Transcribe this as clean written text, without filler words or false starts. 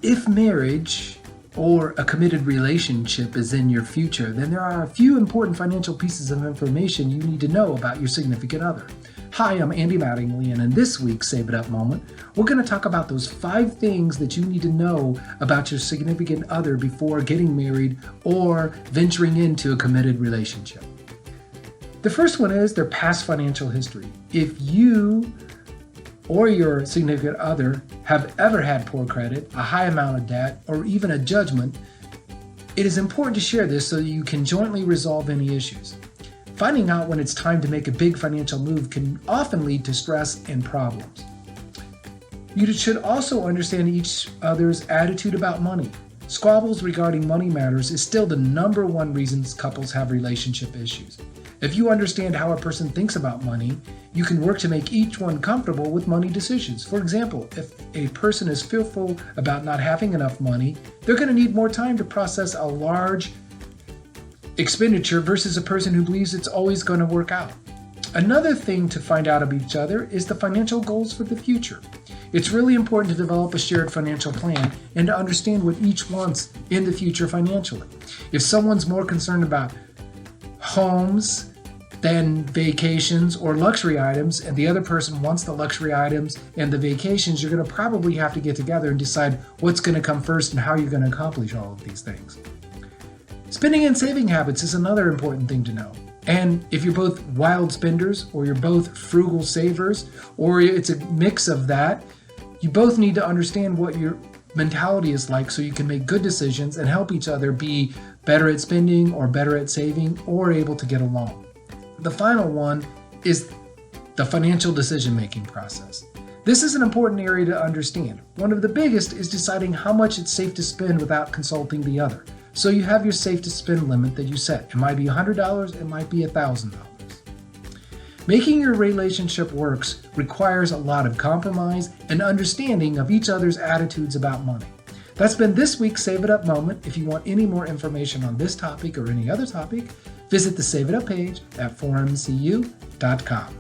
If marriage or a committed relationship is in your future, then there are a few important financial pieces of information you need to know about your significant other. Hi, I'm Andy Mattingly, and in this week's Save It Up Moment, we're going to talk about those 5 things that you need to know about your significant other before getting married or venturing into a committed relationship. The first one is their past financial history. If you or your significant other have ever had poor credit, a high amount of debt, or even a judgment, it is important to share this so that you can jointly resolve any issues. Finding out when it's time to make a big financial move can often lead to stress and problems. You should also understand each other's attitude about money. Squabbles regarding money matters is still the number one reason couples have relationship issues. If you understand how a person thinks about money, you can work to make each one comfortable with money decisions. For example, if a person is fearful about not having enough money, they're going to need more time to process a large expenditure versus a person who believes it's always going to work out. Another thing to find out about each other is the financial goals for the future. It's really important to develop a shared financial plan and to understand what each wants in the future financially. If someone's more concerned about homes than vacations or luxury items, and the other person wants the luxury items and the vacations, you're going to probably have to get together and decide what's going to come first and how you're going to accomplish all of these things. Spending and saving habits is another important thing to know. And if you're both wild spenders, or you're both frugal savers, or it's a mix of that, you both need to understand what your mentality is like so you can make good decisions and help each other be better at spending or better at saving or able to get along. The final one is the financial decision-making process. This is an important area to understand. One of the biggest is deciding how much it's safe to spend without consulting the other. So you have your safe to spend limit that you set. It might be $100, it might be $1,000. Making your relationship works requires a lot of compromise and understanding of each other's attitudes about money. That's been this week's Save It Up Moment. If you want any more information on this topic or any other topic, visit the Save It Up page at forumcu.com.